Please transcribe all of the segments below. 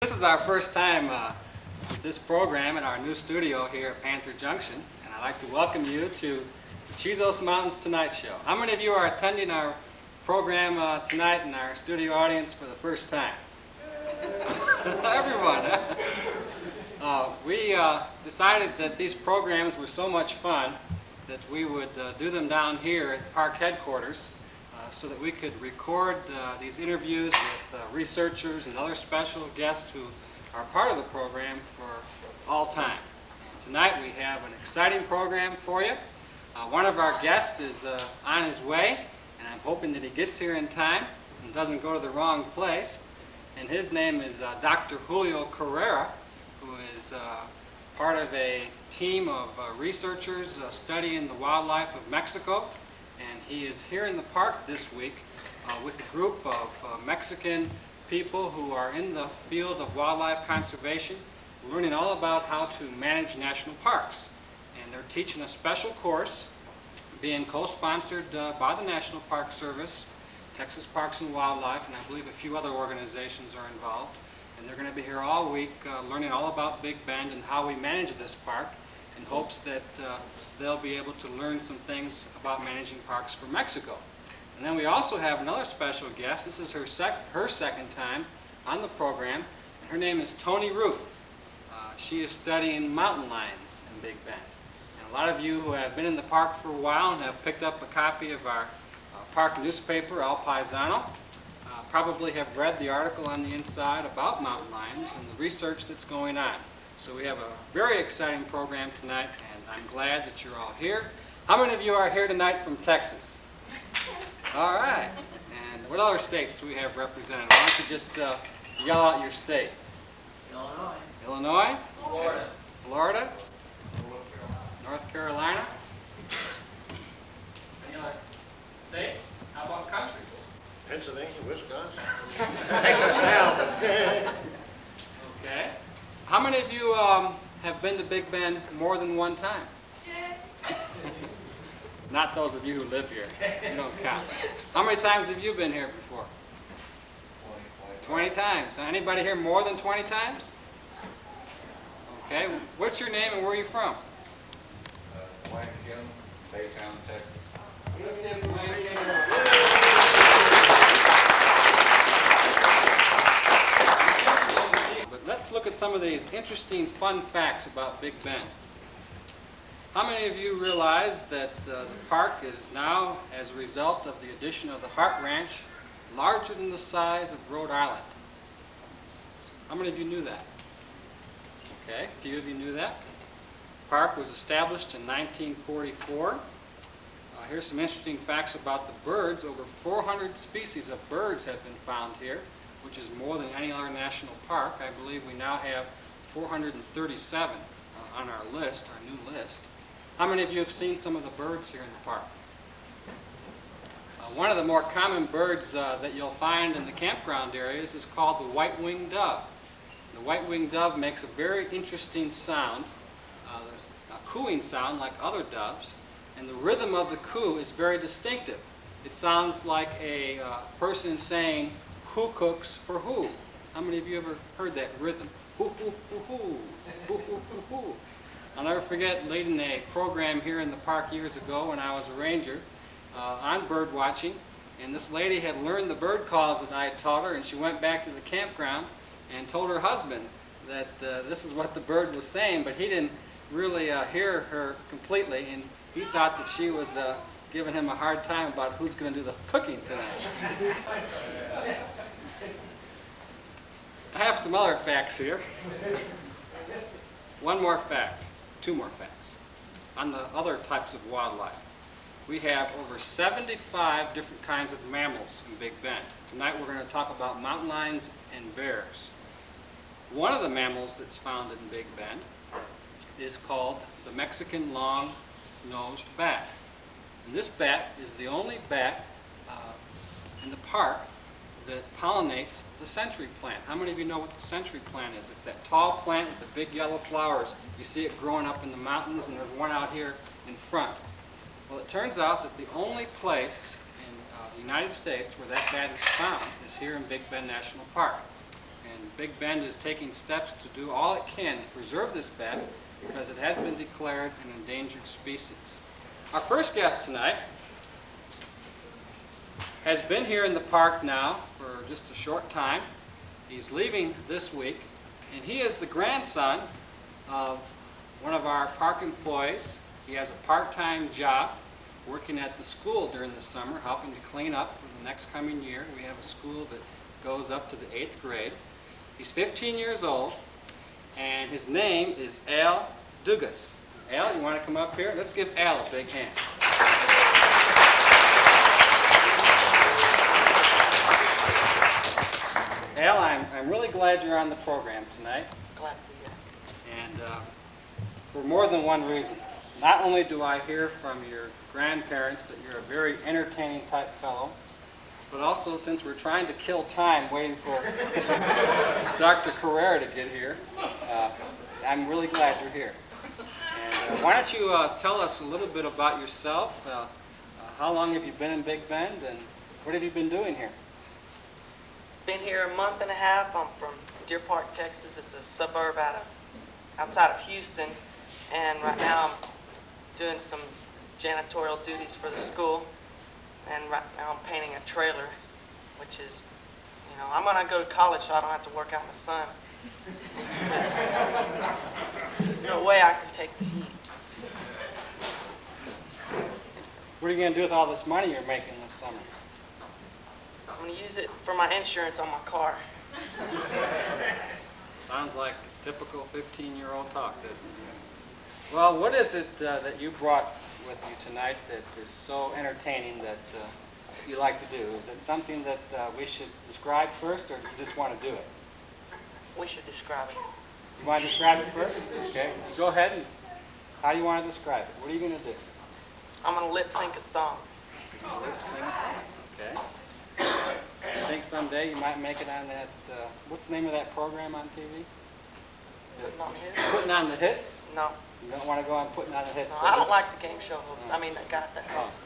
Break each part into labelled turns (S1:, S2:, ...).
S1: This is our first time with this program in our new studio here at Panther Junction, and I'd like to welcome you to the Chisos Mountains Tonight Show. How many of you are attending our program tonight in our studio audience for the first time? Everyone. We decided that these programs were so much fun that we would do them down here at park headquarters so that we could record these interviews with researchers and other special guests who are part of the program for all time. And tonight we have an exciting program for you. One of our guests is on his way, and I'm hoping that he gets here in time and doesn't go to the wrong place. And his name is Dr. Julio Carerra, who is part of a team of researchers studying the wildlife of Mexico. And he is here in the park this week with a group of Mexican people who are in the field of wildlife conservation, learning all about how to manage national parks. And they're teaching a special course being co-sponsored by the National Park Service, Texas Parks and Wildlife, and I believe a few other organizations are involved. And they're going to be here all week learning all about Big Bend and how we manage this park, in hopes that they'll be able to learn some things about managing parks for Mexico. And then we also have another special guest. This is her second time on the program. And her name is Toni Ruth. She is studying mountain lions in Big Bend. And a lot of you who have been in the park for a while and have picked up a copy of our park newspaper, El Paisano, probably have read the article on the inside about mountain lions and the research that's going on. So we have a very exciting program tonight, and I'm glad that you're all here. How many of you are here tonight from Texas? All right. And what other states do we have represented? Why don't you just yell out your state?
S2: Illinois.
S1: Illinois?
S2: Florida.
S1: Okay. Florida? North Carolina? Any other states? How about countries?
S3: Pennsylvania, Wisconsin.
S1: Okay. How many of you have been to Big Bend more than one time? Not those of you who live here. You don't count. How many times have you been here before? 20 times. Anybody here more than 20 times? Okay. What's your name and where are you from?
S4: Wayne Kim, Baytown, Texas.
S1: Let's give Wayne Kim But let's look at some of these interesting, fun facts about Big Bend. How many of you realize that the park is now, as a result of the addition of the Hart Ranch, larger than the size of Rhode Island? How many of you knew that? Okay, a few of you knew that. The park was established in 1944. Here's some interesting facts about the birds. Over 400 species of birds have been found here, which is more than any other national park. I believe we now have 437 on our list, our new list. How many of you have seen some of the birds here in the park? One of the more common birds that you'll find in the campground areas is called the white-winged dove. The white-winged dove makes a very interesting sound, a cooing sound like other doves, and the rhythm of the coo is very distinctive. It sounds like a person saying, "Who cooks for who?" How many of you ever heard that rhythm? Hoo, hoo, hoo, hoo, hoo, hoo, hoo, hoo. I'll never forget leading a program here in the park years ago when I was a ranger on bird watching, and this lady had learned the bird calls that I had taught her, and she went back to the campground and told her husband that this is what the bird was saying, but he didn't really hear her completely, and he thought that she was giving him a hard time about who's going to do the cooking tonight. I have some other facts here. One more fact, two more facts. On the other types of wildlife, we have over 75 different kinds of mammals in Big Bend. Tonight we're going to talk about mountain lions and bears. One of the mammals that's found in Big Bend is called the Mexican long-nosed bat. And this bat is the only bat in the park that pollinates the century plant. How many of you know what the century plant is? It's that tall plant with the big yellow flowers. You see it growing up in the mountains, and there's one out here in front. Well, it turns out that the only place in the United States where that bat is found is here in Big Bend National Park. and Big Bend is taking steps to do all it can to preserve this bat because it has been declared an endangered species. Our first guest tonight has been here in the park now for just a short time. He's leaving this week, and he is the grandson of one of our park employees. He has a part-time job working at the school during the summer, helping to clean up for the next coming year. We have a school that goes up to the 8th grade. He's 15 years old, and his name is Al Dugas. Al, you want to come up here? Let's give Al a big hand. Al, I'm really glad you're on the program tonight.
S2: Glad to be here.
S1: And for more than one reason. Not only do I hear from your grandparents that you're a very entertaining type fellow, but also since we're trying to kill time waiting for Dr. Carerra to get here, I'm really glad you're here. And why don't you tell us a little bit about yourself? How long have you been in Big Bend, and what have you been doing here?
S2: Been here a month and a half. I'm from Deer Park, Texas. It's a suburb outside of Houston, and right now I'm doing some janitorial duties for the school, and right now I'm painting a trailer, which is, you know, I'm going to go to college so I don't have to work out in the sun. There's no way I can take the heat.
S1: What are you going to do with all this money you're making this summer?
S2: I'm going to use it for my insurance on my car.
S1: Sounds like typical 15-year-old talk, doesn't it? Well, what is it that you brought with you tonight that is so entertaining that you like to do? Is it something that we should describe first, or do you just want to do it?
S2: We should describe it.
S1: You want to describe it first? Okay. Go ahead. And how do you want to describe it? What are you going to do?
S2: I'm going to lip sync a song.
S1: Lip sing a song. Okay. I think someday you might make it on that, what's the name of that program on TV?
S2: Putting on hits?
S1: Putting on the Hits?
S2: No.
S1: You don't want to go on Putting on the Hits?
S2: No, I don't like the game show host. I mean, the guy that hosts.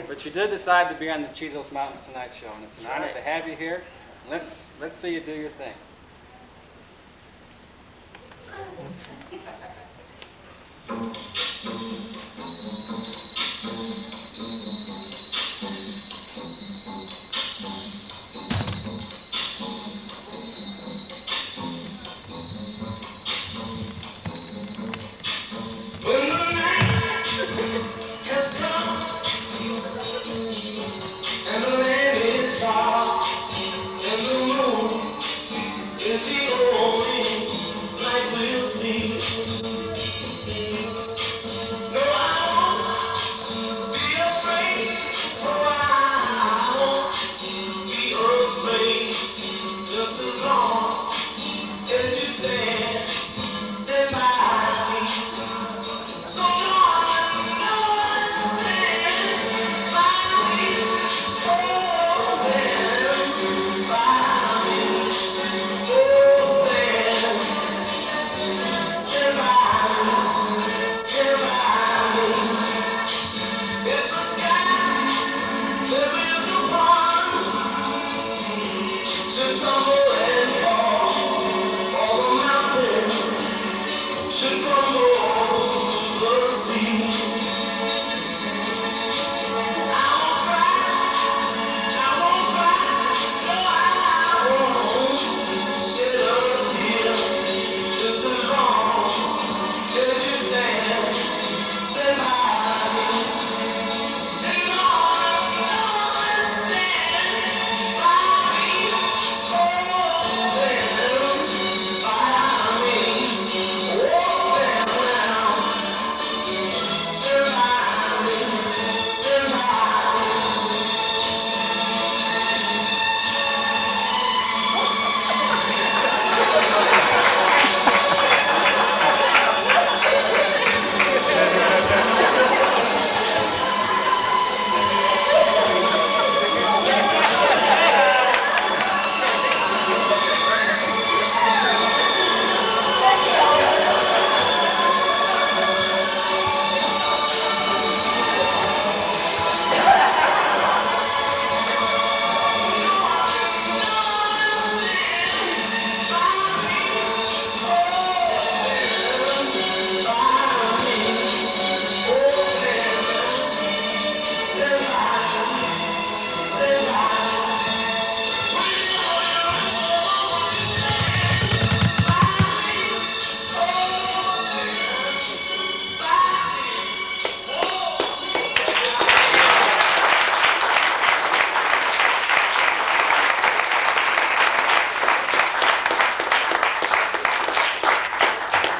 S1: But you did decide to be on the Chisos Mountains Tonight Show, and it's an honor to have you here. Let's see you do your thing.
S5: When the night has come and the land is dark and the moon is the only light we'll see. No, I won't be afraid. Oh, I won't be afraid just as long